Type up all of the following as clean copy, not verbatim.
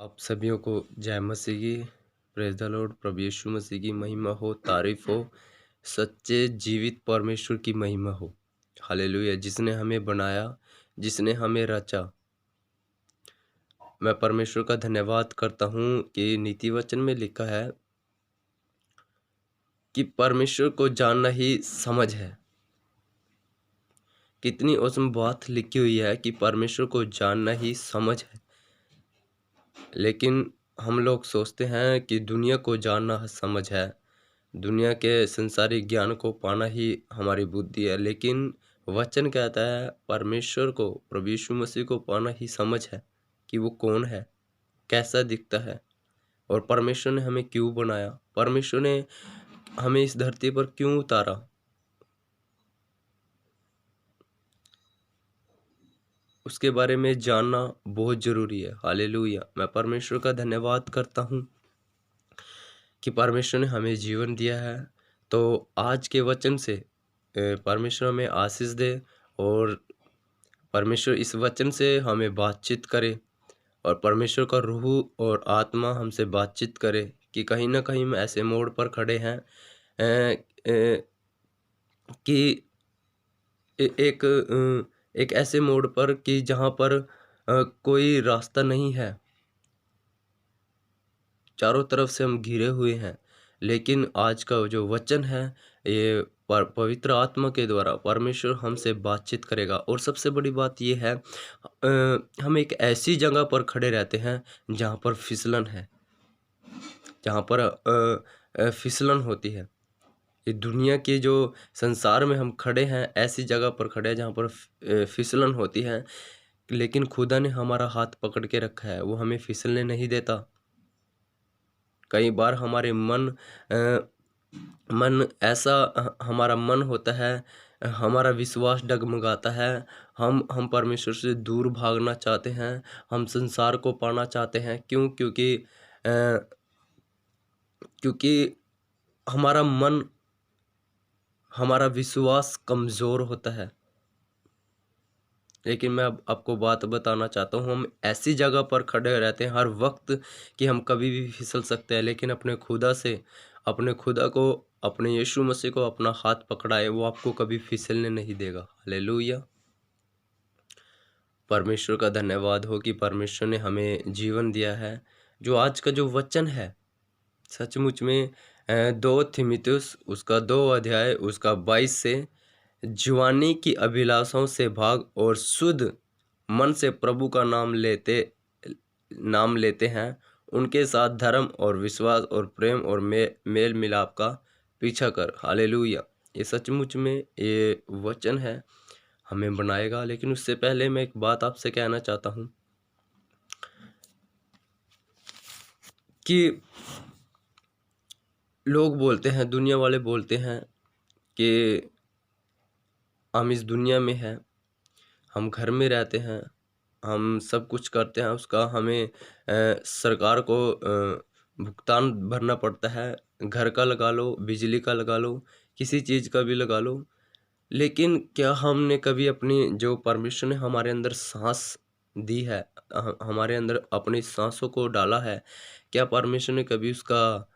आप सभियों को जय मसीह की। Praise the lord. प्रभु यीशु मसीह की महिमा हो, तारीफ हो, सच्चे जीवित परमेश्वर की महिमा हो। हालेलुया। जिसने हमें बनाया, जिसने हमें रचा, मैं परमेश्वर का धन्यवाद करता हूँ कि नीति वचन में लिखा है कि परमेश्वर को जानना ही समझ है। कितनी औसम बात लिखी हुई है कि परमेश्वर को जानना ही समझ है। लेकिन हम लोग सोचते हैं कि दुनिया को जानना समझ है, दुनिया के संसारिक ज्ञान को पाना ही हमारी बुद्धि है। लेकिन वचन कहता है परमेश्वर को, प्रभु यीशु मसीह को पाना ही समझ है कि वो कौन है, कैसा दिखता है और परमेश्वर ने हमें क्यों बनाया, परमेश्वर ने हमें इस धरती पर क्यों उतारा। उसके बारे में जानना बहुत जरूरी है। हालेलुया। मैं परमेश्वर का धन्यवाद करता हूँ कि परमेश्वर ने हमें जीवन दिया है। तो आज के वचन से परमेश्वर हमें आशीष दे और परमेश्वर इस वचन से हमें बातचीत करे और परमेश्वर का रूह और आत्मा हमसे बातचीत करे कि कहीं ना कहीं हम ऐसे मोड़ पर खड़े हैं कि एक ऐसे मोड़ पर कि जहाँ पर कोई रास्ता नहीं है, चारों तरफ से हम घिरे हुए हैं। लेकिन आज का जो वचन है ये पवित्र आत्मा के द्वारा परमेश्वर हमसे बातचीत करेगा। और सबसे बड़ी बात ये है हम एक ऐसी जगह पर खड़े रहते हैं जहाँ पर फिसलन है, जहाँ पर फिसलन होती है। ये दुनिया की जो संसार में हम खड़े हैं, ऐसी जगह पर खड़े हैं जहाँ पर फिसलन होती है। लेकिन खुदा ने हमारा हाथ पकड़ के रखा है, वो हमें फिसलने नहीं देता। कई बार हमारे मन ऐसा हमारा मन होता है, हमारा विश्वास डगमगाता है। हम परमेश्वर से दूर भागना चाहते हैं, हम संसार को पाना चाहते हैं। क्यों? क्योंकि हमारा मन, हमारा विश्वास कमज़ोर होता है। लेकिन मैं अब आपको बात बताना चाहता हूँ, हम ऐसी जगह पर खड़े रहते हैं हर वक्त कि हम कभी भी फिसल सकते हैं। लेकिन अपने खुदा से, अपने खुदा को, अपने यीशु मसीह को अपना हाथ पकड़ाए, वो आपको कभी फिसलने नहीं देगा। हालेलुया। परमेश्वर का धन्यवाद हो कि परमेश्वर ने हमें जीवन दिया है। जो आज का जो वचन है सचमुच में 2 तीमुथियुस उसका 2 अध्याय उसका 22 से, जवानी की अभिलाषाओं से भाग और शुद्ध मन से प्रभु का नाम लेते हैं, उनके साथ धर्म और विश्वास और प्रेम और मेल मिलाप का पीछा कर। हालेलुया। ये सचमुच में ये वचन है, हमें बनाएगा। लेकिन उससे पहले मैं एक बात आपसे कहना चाहता हूँ कि लोग बोलते हैं, दुनिया वाले बोलते हैं कि हम इस दुनिया में हैं, हम घर में रहते हैं, हम सब कुछ करते हैं, उसका हमें सरकार को भुगतान भरना पड़ता है। घर का लगा लो, बिजली का लगा लो, किसी चीज़ का भी लगा लो। लेकिन क्या हमने कभी अपनी जो परमेश्वर ने हमारे अंदर सांस दी है, हमारे अंदर अपनी सांसों को डाला है, क्या परमेश्वर ने कभी उसका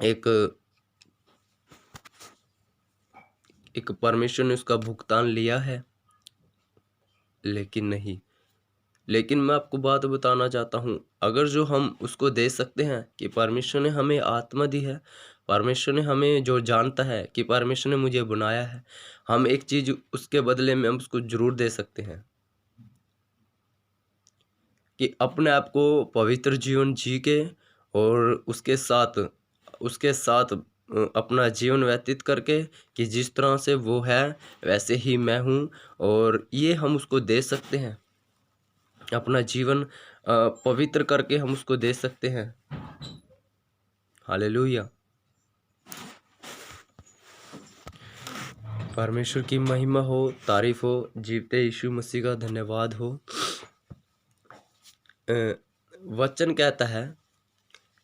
एक परमेश्वर ने उसका भुगतान लिया है? लेकिन नहीं। लेकिन मैं आपको बात बताना चाहता हूँ, अगर जो हम उसको दे सकते हैं कि परमेश्वर ने हमें आत्मा दी है, परमेश्वर ने हमें जो जानता है कि परमेश्वर ने मुझे बनाया है, हम एक चीज़ उसके बदले में हम उसको जरूर दे सकते हैं कि अपने आप को पवित्र जीवन जी के और उसके साथ अपना जीवन व्यतीत करके कि जिस तरह से वो है वैसे ही मैं हूँ, और ये हम उसको दे सकते हैं। अपना जीवन पवित्र करके हम उसको दे सकते हैं। हालेलुया। परमेश्वर की महिमा हो, तारीफ हो, जीवते यीशु मसीह का धन्यवाद हो। वचन कहता है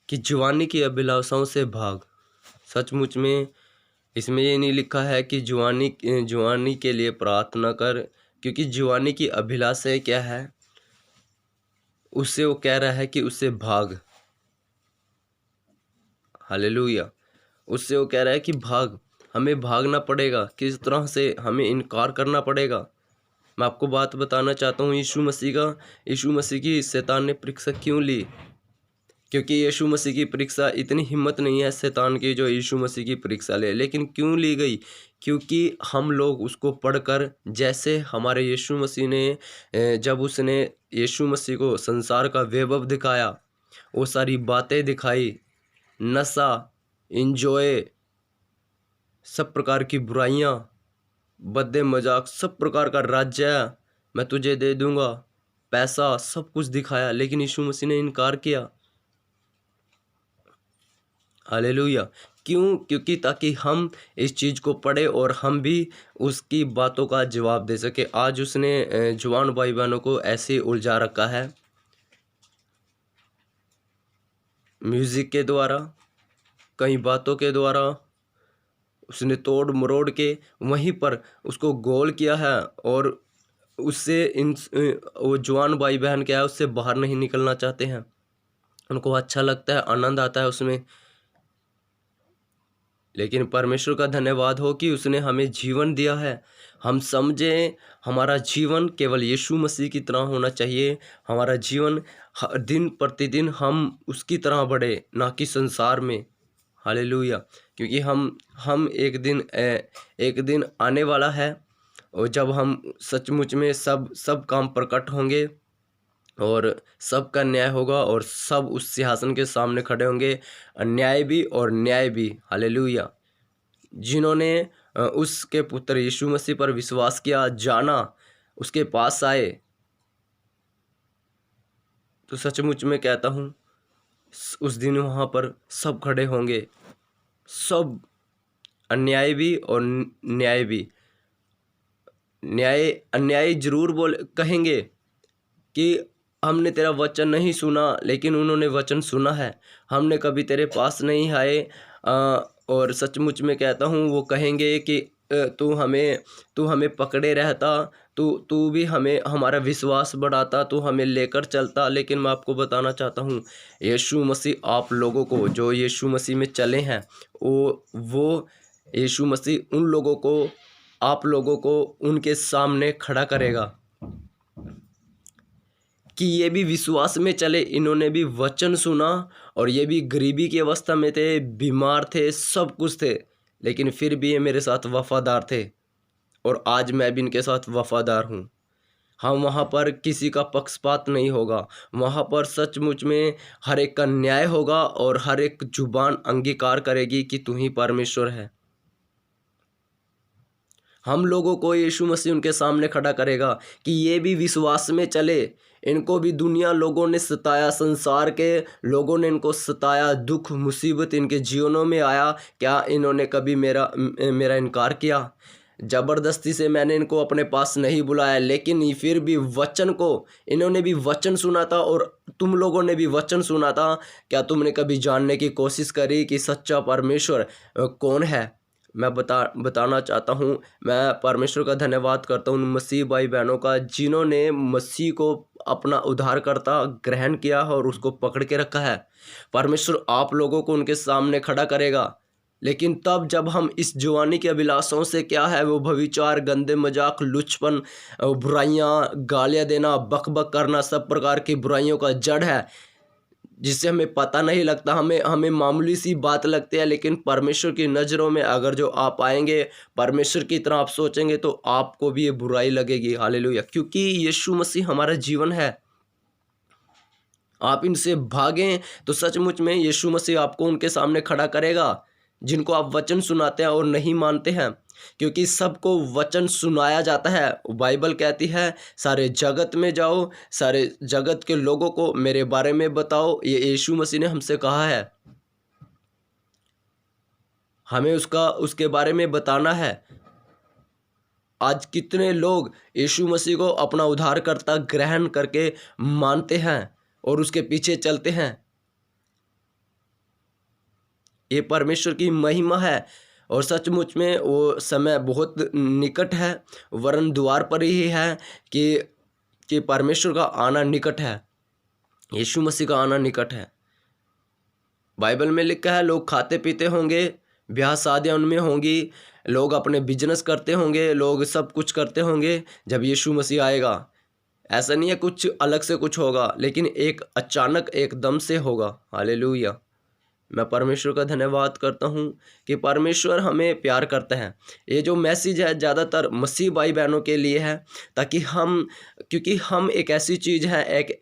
कि जवानी की अभिलाषाओं से भाग। सचमुच में इसमें ये नहीं लिखा है कि जवानी के लिए प्रार्थना कर, क्योंकि जवानी की अभिलाषाएं क्या है? उससे वो कह रहा है कि उससे भाग। हालेलुया। उससे वो कह रहा है कि भाग, हमें भागना पड़ेगा। किस तरह से हमें इनकार करना पड़ेगा। मैं आपको बात बताना चाहता हूँ यीशु मसीह की शैतान ने परीक्षा क्यों ली। क्योंकि यीशु मसीह की परीक्षा, इतनी हिम्मत नहीं है शैतान की जो यीशु मसीह की परीक्षा ले। लेकिन क्यों ली गई? क्योंकि हम लोग उसको पढ़कर, जैसे हमारे यीशु मसीह ने जब उसने यीशु मसीह को संसार का वैभव दिखाया, वो सारी बातें दिखाई, नशा, इंजॉय, सब प्रकार की बुराइयां, बदे मजाक, सब प्रकार का राज्य मैं तुझे दे दूंगा, पैसा, सब कुछ दिखाया, लेकिन यीशु मसीह ने इनकार किया। हालेलुया। क्यों? क्योंकि ताकि हम इस चीज़ को पढ़े और हम भी उसकी बातों का जवाब दे सके। आज उसने जवान भाई बहनों को ऐसे उलझा रखा है, म्यूज़िक के द्वारा, कई बातों के द्वारा उसने तोड़ मरोड़ के वहीं पर उसको गोल किया है। और उससे वो जवान भाई बहन क्या है, उससे बाहर नहीं निकलना चाहते हैं। उनको अच्छा लगता है, आनंद आता है उसमें। लेकिन परमेश्वर का धन्यवाद हो कि उसने हमें जीवन दिया है। हम समझें हमारा जीवन केवल यीशु मसीह की तरह होना चाहिए। हमारा जीवन दिन प्रतिदिन हम उसकी तरह बढ़े, ना कि संसार में। हालेलुया। क्योंकि हम एक दिन आने वाला है, और जब हम सचमुच में सब काम प्रकट होंगे और सबका न्याय होगा, और सब उस सिंहासन के सामने खड़े होंगे, अन्याय भी और न्याय भी। हालेलुया। जिन्होंने उसके पुत्र यीशु मसीह पर विश्वास किया, जाना, उसके पास आए, तो सचमुच में कहता हूँ उस दिन वहाँ पर सब खड़े होंगे, सब, अन्याय भी और न्याय भी। अन्याय जरूर कहेंगे कि हमने तेरा वचन नहीं सुना, लेकिन उन्होंने वचन सुना है। हमने कभी तेरे पास नहीं आए, और सचमुच में कहता हूँ वो कहेंगे कि तू हमें पकड़े रहता, तू भी हमें, हमारा विश्वास बढ़ाता, तू हमें लेकर चलता। लेकिन मैं आपको बताना चाहता हूँ, यीशु मसीह आप लोगों को, जो यीशु मसीह में चले हैं, वो यीशु मसीह उन लोगों को, आप लोगों को उनके सामने खड़ा करेगा कि ये भी विश्वास में चले। इन्होंने भी वचन सुना, और ये भी गरीबी की अवस्था में थे, बीमार थे, सब कुछ थे, लेकिन फिर भी ये मेरे साथ वफादार थे, और आज मैं भी इनके साथ वफादार हूँ। हम वहाँ पर किसी का पक्षपात नहीं होगा। वहाँ पर सचमुच में हर एक का न्याय होगा, और हर एक जुबान अंगीकार करेगी कि तू ही परमेश्वर है। हम लोगों को यीशु मसीह उनके सामने खड़ा करेगा कि ये भी विश्वास में चले। इनको भी दुनिया लोगों ने सताया, संसार के लोगों ने इनको सताया, दुख मुसीबत इनके जीवनों में आया। क्या इन्होंने कभी मेरा इनकार किया? ज़बरदस्ती से मैंने इनको अपने पास नहीं बुलाया, लेकिन फिर भी वचन को, इन्होंने भी वचन सुना था, और तुम लोगों ने भी वचन सुना था। क्या तुमने कभी जानने की कोशिश करी कि सच्चा परमेश्वर कौन है? मैं बताना चाहता हूँ, मैं परमेश्वर का धन्यवाद करता हूँ उन मसीह भाई बहनों का, जिन्होंने मसीह को अपना उद्धारकर्ता ग्रहण किया है और उसको पकड़ के रखा है। परमेश्वर आप लोगों को उनके सामने खड़ा करेगा, लेकिन तब जब हम इस जवानी के अभिलाषों से, क्या है वो, भविचार, गंदे मजाक, लुचपन, बुराइयाँ, गालियाँ देना, बक बक करना, सब प्रकार की बुराइयों का जड़ है, जिससे हमें पता नहीं लगता, हमें मामूली सी बात लगती है। लेकिन परमेश्वर की नज़रों में अगर जो आप आएंगे, परमेश्वर की तरह आप सोचेंगे, तो आपको भी ये बुराई लगेगी। हालेलुया। क्योंकि यीशु मसीह हमारा जीवन है। आप इनसे भागें तो सचमुच में यीशु मसीह आपको उनके सामने खड़ा करेगा, जिनको आप वचन सुनाते हैं और नहीं मानते हैं। क्योंकि सबको वचन सुनाया जाता है। बाइबल कहती है सारे जगत में जाओ, सारे जगत के लोगों को मेरे बारे में बताओ। ये यीशु मसीह ने हमसे कहा है, हमें उसके बारे में बताना है। आज कितने लोग यीशु मसीह को अपना उद्धारकर्ता ग्रहण करके मानते हैं और उसके पीछे चलते हैं। ये परमेश्वर की महिमा है, और सचमुच में वो समय बहुत निकट है, वरन द्वार पर ही है कि परमेश्वर का आना निकट है। यीशु मसीह का आना निकट है। बाइबल में लिखा है लोग खाते पीते होंगे, ब्याह शादियाँ उनमें होंगी, लोग अपने बिजनेस करते होंगे, लोग सब कुछ करते होंगे जब यीशु मसीह आएगा। ऐसा नहीं है कुछ अलग से कुछ होगा, लेकिन एक अचानक एकदम से होगा। हालेलुया। मैं परमेश्वर का धन्यवाद करता हूँ कि परमेश्वर हमें प्यार करता है। ये जो मैसेज है ज़्यादातर मसीह भाई बहनों के लिए है, ताकि हम, क्योंकि हम एक ऐसी चीज़ है, एक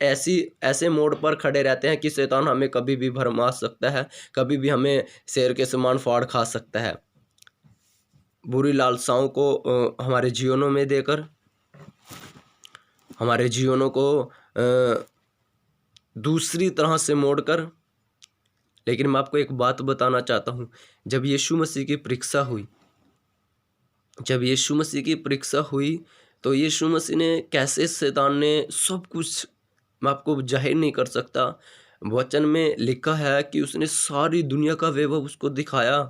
ऐसे मोड़ पर खड़े रहते हैं कि शैतान हमें कभी भी भरमा सकता है, कभी भी हमें शेर के समान फाड़ खा सकता है, बुरी लालसाओं को हमारे जीवनों में देकर हमारे जीवनों को दूसरी तरह से मोड़कर। लेकिन मैं आपको एक बात बताना चाहता हूँ, जब यीशु मसीह की परीक्षा हुई, जब यीशु मसीह की परीक्षा हुई, तो यीशु मसीह ने कैसे, शैतान ने सब कुछ, मैं आपको जाहिर नहीं कर सकता। वचन में लिखा है कि उसने सारी दुनिया का वैभव उसको दिखाया,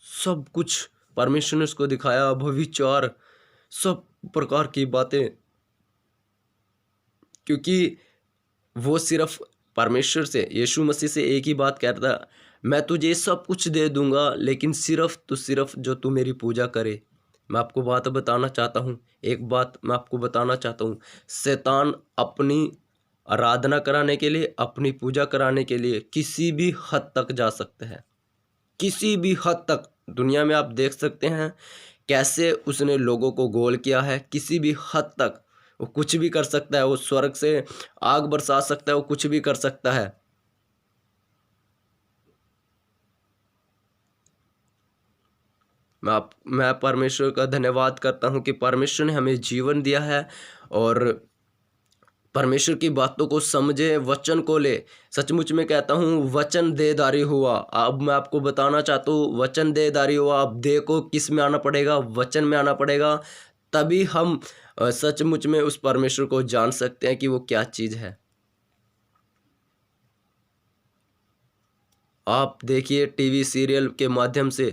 सब कुछ परमेश्वर ने उसको दिखाया, भविष्य सब प्रकार की बातें, क्योंकि वो सिर्फ परमेश्वर से, यीशु मसीह से एक ही बात कहता था, मैं तुझे सब कुछ दे दूंगा, लेकिन सिर्फ तो सिर्फ जो तू मेरी पूजा करे। मैं आपको बात बताना चाहता हूँ, एक बात मैं आपको बताना चाहता हूँ, शैतान अपनी आराधना कराने के लिए, अपनी पूजा कराने के लिए किसी भी हद तक जा सकता है, किसी भी हद तक। दुनिया में आप देख सकते हैं कैसे उसने लोगों को गोल किया है, किसी भी हद तक वो कुछ भी कर सकता है, वो स्वर्ग से आग बरसा सकता है, वो कुछ भी कर सकता है। मैं परमेश्वर का धन्यवाद करता हूँ कि परमेश्वर ने हमें जीवन दिया है, और परमेश्वर की बातों को समझे, वचन को ले। सचमुच में कहता हूँ वचन देहधारी हुआ। अब मैं आपको बताना चाहता हूँ वचन देहधारी हुआ। अब देह को किस में आना पड़ेगा? वचन में आना पड़ेगा, तभी हम सचमुच में उस परमेश्वर को जान सकते हैं कि वो क्या चीज़ है। आप देखिए टीवी सीरियल के माध्यम से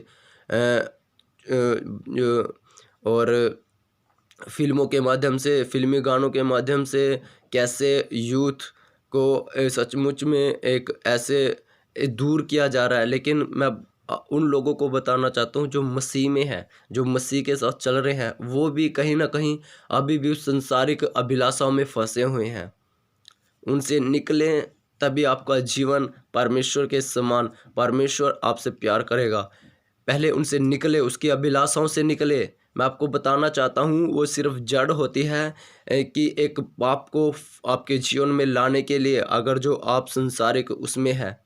और फिल्मों के माध्यम से, फिल्मी गानों के माध्यम से कैसे यूथ को सचमुच में एक ऐसे दूर किया जा रहा है। लेकिन मैं उन लोगों को बताना चाहता हूँ जो मसीह में है, जो मसीह के साथ चल रहे हैं, वो भी कहीं ना कहीं अभी भी उस संसारिक अभिलाषाओं में फंसे हुए हैं। उनसे निकलें, तभी आपका जीवन परमेश्वर के समान, परमेश्वर आपसे प्यार करेगा। पहले उनसे निकले, उसकी अभिलाषाओं से निकले। मैं आपको बताना चाहता हूँ वो सिर्फ जड़ होती है कि एक पाप को आपके जीवन में लाने के लिए, अगर जो आप संसारिक उसमें है।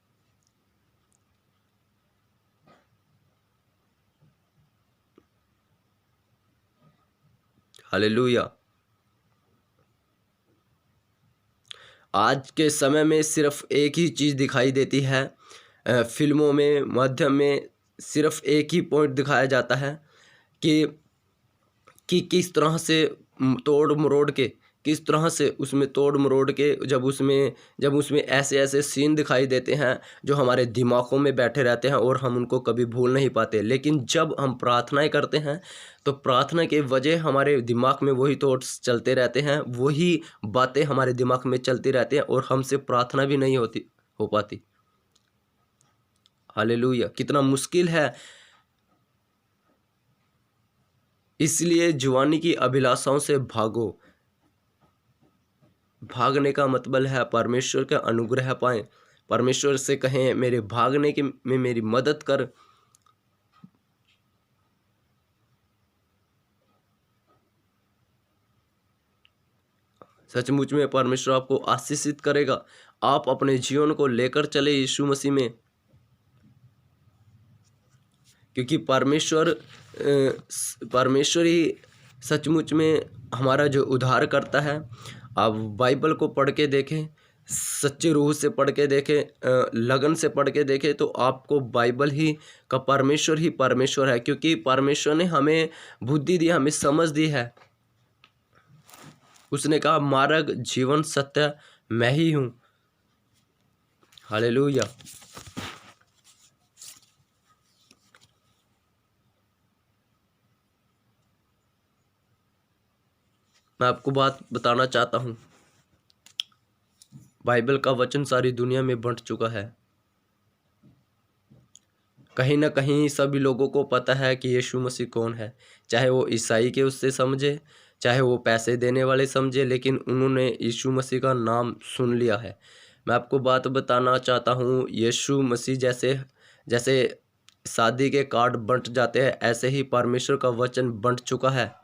हालेलुया। आज के समय में सिर्फ एक ही चीज़ दिखाई देती है, फिल्मों में, माध्यम में सिर्फ एक ही पॉइंट दिखाया जाता है कि किस तरह से तोड़ मरोड़ के, किस तरह से उसमें तोड़ मरोड़ के, जब उसमें ऐसे ऐसे सीन दिखाई देते हैं जो हमारे दिमागों में बैठे रहते हैं और हम उनको कभी भूल नहीं पाते। लेकिन जब हम प्रार्थनाएं करते हैं तो प्रार्थना के वजह हमारे दिमाग में वही थॉट्स चलते रहते हैं, वही बातें हमारे दिमाग में चलती रहती हैं, और हमसे प्रार्थना भी नहीं हो पाती। हालेलुया। कितना मुश्किल है। इसलिए जवानी की अभिलाषाओं से भागो। भागने का मतलब है परमेश्वर का अनुग्रह पाएं। परमेश्वर से कहें मेरे भागने के में मेरी मदद कर। सचमुच में परमेश्वर आपको आशीषित करेगा। आप अपने जीवन को लेकर चले यीशु मसीह में, क्योंकि परमेश्वर ही सचमुच में हमारा जो उद्धार करता है। आप बाइबल को पढ़ के देखें, सच्ची रूह से पढ़ के देखें, लगन से पढ़ के देखें, तो आपको बाइबल ही का परमेश्वर ही परमेश्वर है, क्योंकि परमेश्वर ने हमें बुद्धि दी, हमें समझ दी है। उसने कहा मार्ग, जीवन, सत्य मैं ही हूँ। हालेलुया। मैं आपको बात बताना चाहता हूँ, बाइबल का वचन सारी दुनिया में बंट चुका है। कहीं न कहीं सभी लोगों को पता है कि यीशु मसीह कौन है, चाहे वो ईसाई के उससे समझे, चाहे वो पैसे देने वाले समझे, लेकिन उन्होंने यीशु मसीह का नाम सुन लिया है। मैं आपको बात बताना चाहता हूँ, यीशु मसीह जैसे जैसे शादी के कार्ड बँट जाते हैं, ऐसे ही परमेश्वर का वचन बँट चुका है।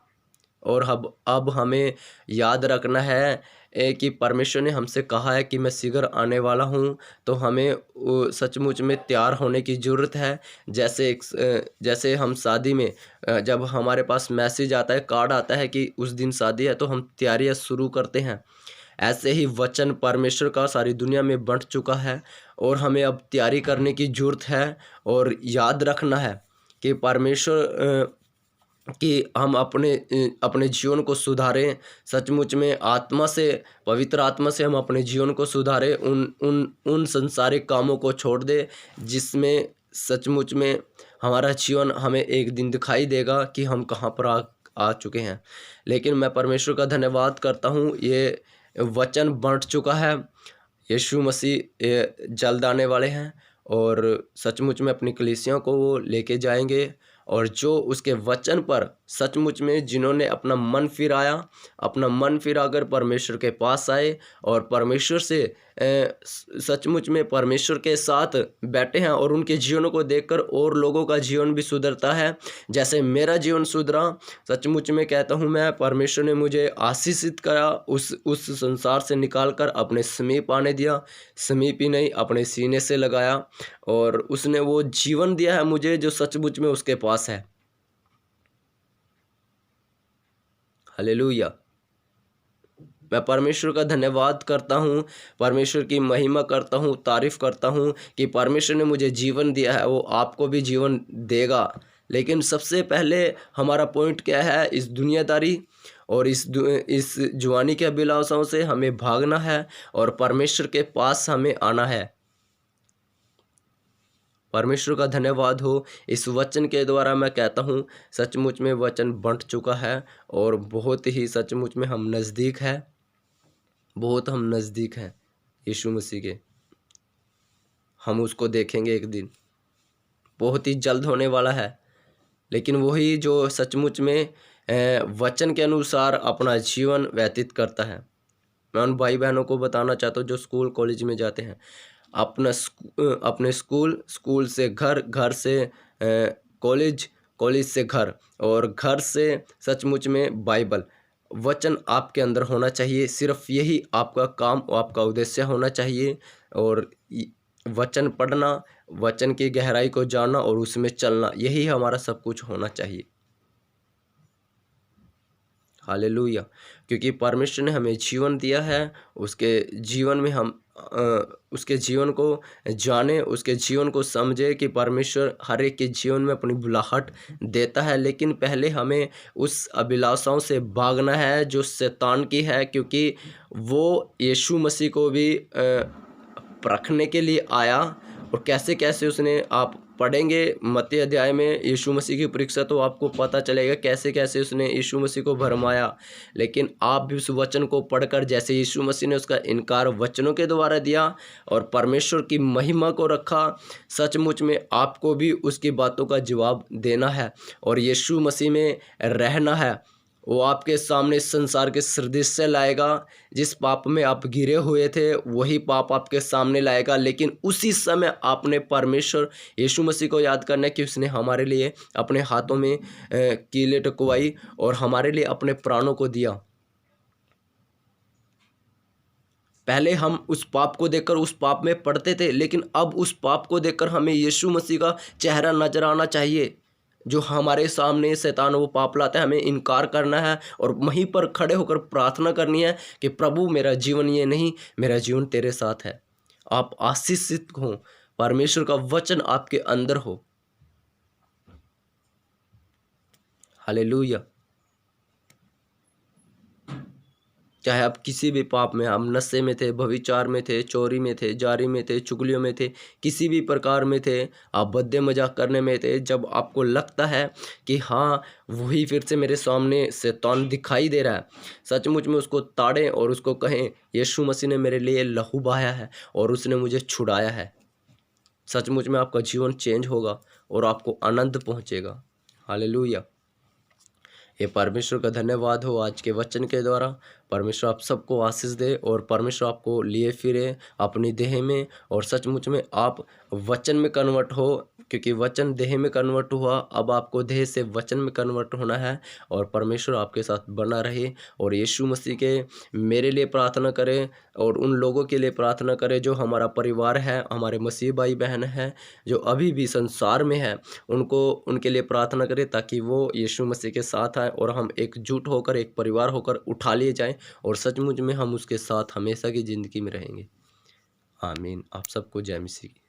और अब हमें याद रखना है कि परमेश्वर ने हमसे कहा है कि मैं शीघ्र आने वाला हूँ, तो हमें सचमुच में तैयार होने की ज़रूरत है। जैसे हम शादी में जब हमारे पास मैसेज आता है, कार्ड आता है कि उस दिन शादी है, तो हम तैयारियाँ शुरू करते हैं। ऐसे ही वचन परमेश्वर का सारी दुनिया में बँट चुका है और हमें अब तैयारी करने की ज़रूरत है और याद रखना है कि परमेश्वर कि हम अपने जीवन को सुधारें। सचमुच में आत्मा से, पवित्र आत्मा से हम अपने जीवन को सुधारें, उन संसारिक कामों को छोड़ दें जिसमें सचमुच में हमारा जीवन हमें एक दिन दिखाई देगा कि हम कहाँ पर आ चुके हैं। लेकिन मैं परमेश्वर का धन्यवाद करता हूँ, ये वचन बँट चुका है। यीशु मसीह जल्द आने वाले हैं और सचमुच में अपनी कलीसियाओं को वो लेके जाएंगे, और जो उसके वचन पर सचमुच में जिन्होंने अपना मन फिराकर परमेश्वर के पास आए और परमेश्वर से सचमुच में परमेश्वर के साथ बैठे हैं, और उनके जीवनों को देखकर और लोगों का जीवन भी सुधरता है, जैसे मेरा जीवन सुधरा। सचमुच में कहता हूँ मैं, परमेश्वर ने मुझे आशीषित करा, उस संसार से निकालकर अपने समीप आने दिया, समीप ही नहीं अपने सीने से लगाया, और उसने वो जीवन दिया है मुझे जो सचमुच में उसके पास है। हालेलुया। मैं परमेश्वर का धन्यवाद करता हूँ, परमेश्वर की महिमा करता हूँ, तारीफ़ करता हूँ कि परमेश्वर ने मुझे जीवन दिया है, वो आपको भी जीवन देगा। लेकिन सबसे पहले हमारा पॉइंट क्या है, इस दुनियादारी और इस जवानी के अभिलाषाओं से हमें भागना है और परमेश्वर के पास हमें आना है। परमेश्वर का धन्यवाद हो, इस वचन के द्वारा मैं कहता हूँ सचमुच में वचन बँट चुका है और बहुत ही सचमुच में हम नज़दीक हैं, बहुत हम नज़दीक हैं यीशु मसीह के। हम उसको देखेंगे एक दिन, बहुत ही जल्द होने वाला है। लेकिन वही जो सचमुच में वचन के अनुसार अपना जीवन व्यतीत करता है। मैं उन भाई बहनों को बताना चाहता हूँ जो स्कूल कॉलेज में जाते हैं, अपने स्कूल से घर, घर से कॉलेज, कॉलेज से घर, और घर से सचमुच में बाइबल वचन आपके अंदर होना चाहिए। सिर्फ यही आपका काम, आपका उद्देश्य होना चाहिए, और वचन पढ़ना, वचन की गहराई को जानना और उसमें चलना, यही हमारा सब कुछ होना चाहिए। हालेलुया। क्योंकि परमेश्वर ने हमें जीवन दिया है, उसके जीवन में हम उसके जीवन को जाने, उसके जीवन को समझे कि परमेश्वर हर एक के जीवन में अपनी बुलाहट देता है। लेकिन पहले हमें उस अभिलाषाओं से भागना है जो शैतान की है, क्योंकि वो यीशु मसीह को भी परखने के लिए आया, और कैसे कैसे उसने, आप पढ़ेंगे मत्ती अध्याय में यीशु मसीह की परीक्षा, तो आपको पता चलेगा कैसे कैसे उसने यीशु मसीह को भरमाया। लेकिन आप भी उस वचन को पढ़कर, जैसे यीशु मसीह ने उसका इनकार वचनों के द्वारा दिया और परमेश्वर की महिमा को रखा, सचमुच में आपको भी उसकी बातों का जवाब देना है और यीशु मसीह में रहना है। वो आपके सामने संसार के सदृश्य लाएगा। जिस पाप में आप घिरे हुए थे वही पाप आपके सामने लाएगा, लेकिन उसी समय आपने परमेश्वर यीशु मसीह को याद करना है कि उसने हमारे लिए अपने हाथों में कीलें टकवाई और हमारे लिए अपने प्राणों को दिया। पहले हम उस पाप को देखकर उस पाप में पड़ते थे, लेकिन अब उस पाप को देखकर हमें यीशु मसीह का चेहरा नजर आना चाहिए। जो हमारे सामने शैतान वो पाप लाता है, हमें इनकार करना है और वहीं पर खड़े होकर प्रार्थना करनी है कि प्रभु मेरा जीवन ये नहीं, मेरा जीवन तेरे साथ है। आप आशीषित हो, परमेश्वर का वचन आपके अंदर हो। हालेलुया। चाहे आप किसी भी पाप में, हम नशे में थे, व्यभिचार में थे, चोरी में थे, जारी में थे, चुगलियों में थे, किसी भी प्रकार में थे, आप बद्दे मजाक करने में थे, जब आपको लगता है कि हाँ वही फिर से मेरे सामने शैतान दिखाई दे रहा है, सचमुच में उसको ताड़ें और उसको कहें यीशु मसीह ने मेरे लिए लहू बहाया है और उसने मुझे छुड़ाया है। सचमुच में आपका जीवन चेंज होगा और आपको आनंद पहुँचेगा। हालेलुया। ये परमेश्वर का धन्यवाद हो आज के वचन के द्वारा। परमेश्वर आप सबको आशीष दे और परमेश्वर आपको लिए फिरे अपनी देह में, और सचमुच में आप वचन में कन्वर्ट हो, क्योंकि वचन देह में कन्वर्ट हुआ, अब आपको देह से वचन में कन्वर्ट होना है। और परमेश्वर आपके साथ बना रहे और यीशु मसीह के मेरे लिए प्रार्थना करें और उन लोगों के लिए प्रार्थना करें जो हमारा परिवार है, हमारे मसीह भाई बहन हैं जो अभी भी संसार में है, उनको उनके लिए प्रार्थना करें ताकि वो यीशु मसीह के साथ आए और हम एकजुट होकर एक परिवार होकर उठा लिए जाएं और सचमुच में हम उसके साथ हमेशा की ज़िंदगी में रहेंगे। आमीन। आप सबको जय मसीह की।